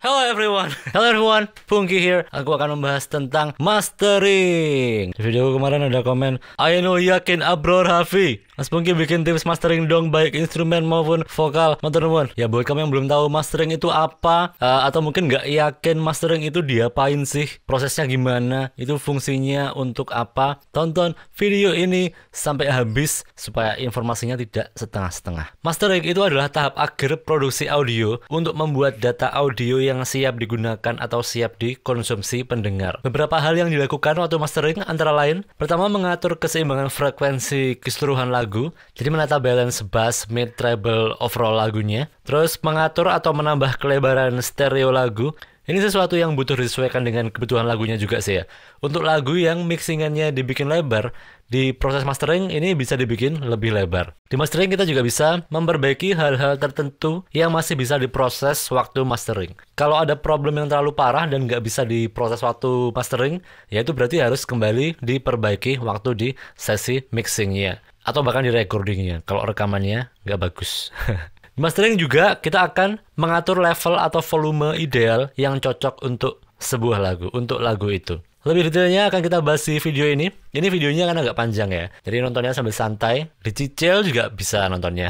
Hello everyone, Pungki here. Aku akan membahas tentang mastering. Di video kemarin ada komen, Ayo yakin Abror Hafi, Mas Pungki bikin tips mastering dong, baik instrumen maupun vokal. Matur. Ya buat kamu yang belum tahu mastering itu apa, atau mungkin nggak yakin mastering itu diapain sih, prosesnya gimana, itu fungsinya untuk apa, tonton video ini sampai habis supaya informasinya tidak setengah-setengah. Mastering itu adalah tahap akhir produksi audio untuk membuat data audio yang siap digunakan atau siap dikonsumsi pendengar. Beberapa hal yang dilakukan waktu mastering antara lain, pertama mengatur keseimbangan frekuensi keseluruhan lagu, jadi menata balance bass, mid, treble, overall lagunya. Terus mengatur atau menambah kelebaran stereo lagu. Ini sesuatu yang butuh disesuaikan dengan kebutuhan lagunya juga sih ya. Untuk lagu yang mixingannya dibikin lebar, di proses mastering ini bisa dibikin lebih lebar. Di mastering kita juga bisa memperbaiki hal-hal tertentu yang masih bisa diproses waktu mastering. Kalau ada problem yang terlalu parah dan nggak bisa diproses waktu mastering, ya itu berarti harus kembali diperbaiki waktu di sesi mixingnya. Atau bahkan di recordingnya, kalau rekamannya nggak bagus. Di mastering juga kita akan mengatur level atau volume ideal yang cocok untuk sebuah lagu, untuk lagu itu. Lebih detailnya akan kita bahas di video ini. Ini videonya kan agak panjang ya, jadi nontonnya sambil santai. Dicicil juga bisa nontonnya.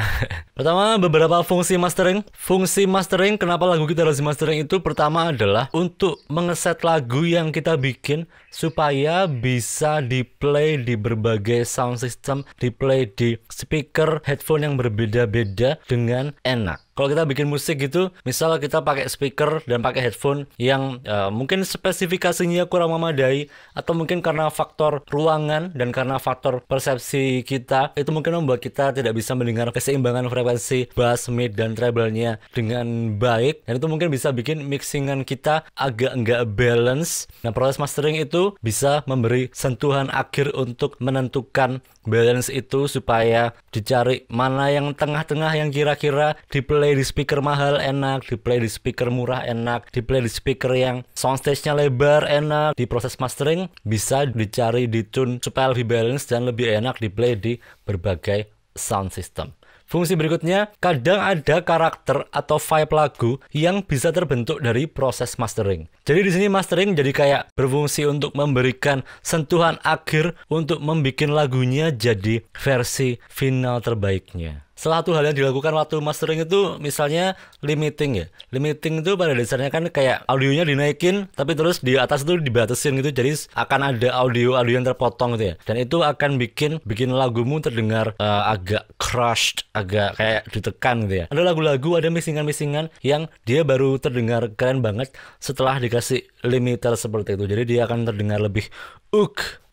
Pertama, beberapa fungsi mastering. Fungsi mastering, kenapa lagu kita harus di mastering itu? Pertama adalah untuk mengeset lagu yang kita bikin supaya bisa di-play di berbagai sound system, di-play di speaker, headphone yang berbeda-beda dengan enak. Kalau kita bikin musik gitu, misal kita pakai speaker dan pakai headphone yang mungkin spesifikasinya kurang memadai, atau mungkin karena faktor ruangan dan karena faktor persepsi kita, itu mungkin membuat kita tidak bisa mendengar keseimbangan frekuensi bass, mid, dan treble-nya dengan baik, dan itu mungkin bisa bikin mixingan kita agak nggak balance. Nah, proses mastering itu bisa memberi sentuhan akhir untuk menentukan balance itu supaya dicari mana yang tengah-tengah yang kira-kira di-play di speaker mahal enak, di-play di speaker murah enak, di-play di speaker yang soundstage-nya lebar enak. Di proses mastering bisa dicari di tune supaya lebih balance dan lebih enak di-play di berbagai sound system. Fungsi berikutnya, kadang ada karakter atau vibe lagu yang bisa terbentuk dari proses mastering. Jadi di sini mastering jadi kayak berfungsi untuk memberikan sentuhan akhir untuk membuat lagunya jadi versi final terbaiknya. Salah satu hal yang dilakukan waktu mastering itu misalnya limiting ya. Limiting itu pada dasarnya kan kayak audionya dinaikin tapi terus di atas itu dibatasin gitu. Jadi akan ada audio yang terpotong gitu ya. Dan itu akan bikin lagumu terdengar agak crushed, agak kayak ditekan gitu ya. Ada lagu-lagu, ada mixingan-mixingan yang dia baru terdengar keren banget setelah dikasih limiter seperti itu. Jadi dia akan terdengar lebih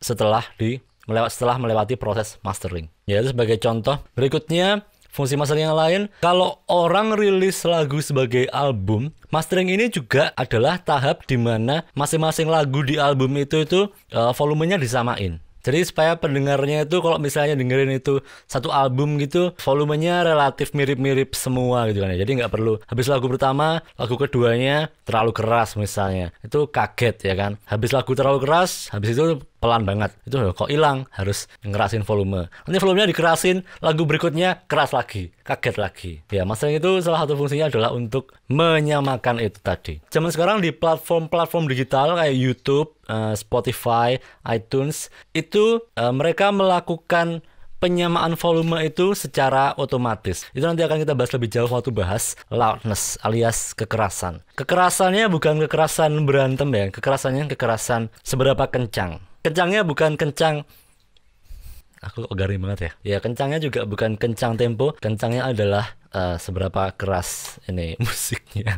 setelah melewati proses mastering. Ya, itu sebagai contoh. Berikutnya, fungsi mastering yang lain, kalau orang rilis lagu sebagai album, mastering ini juga adalah tahap di mana masing-masing lagu di album itu volumenya disamain. Jadi supaya pendengarnya itu kalau misalnya dengerin itu satu album gitu, volumenya relatif mirip-mirip semua gitu kan ya. Jadi nggak perlu habis lagu pertama, lagu keduanya terlalu keras misalnya. Itu kaget ya kan. Habis lagu terlalu keras, habis itu pelan banget. Itu kok hilang, harus ngerasin volume. Nanti volumenya dikerasin, lagu berikutnya keras lagi, kaget lagi. Ya, mastering itu salah satu fungsinya adalah untuk menyamakan itu tadi. Zaman sekarang di platform-platform digital kayak YouTube, Spotify, iTunes, itu mereka melakukan penyamaan volume itu secara otomatis. Itu nanti akan kita bahas lebih jauh waktu bahas loudness alias kekerasan. Kekerasannya bukan kekerasan berantem ya, kekerasan seberapa kencang. Kencangnya bukan kencang, aku kok garing banget ya. Ya, kencangnya juga bukan kencang tempo, kencangnya adalah seberapa keras ini musiknya.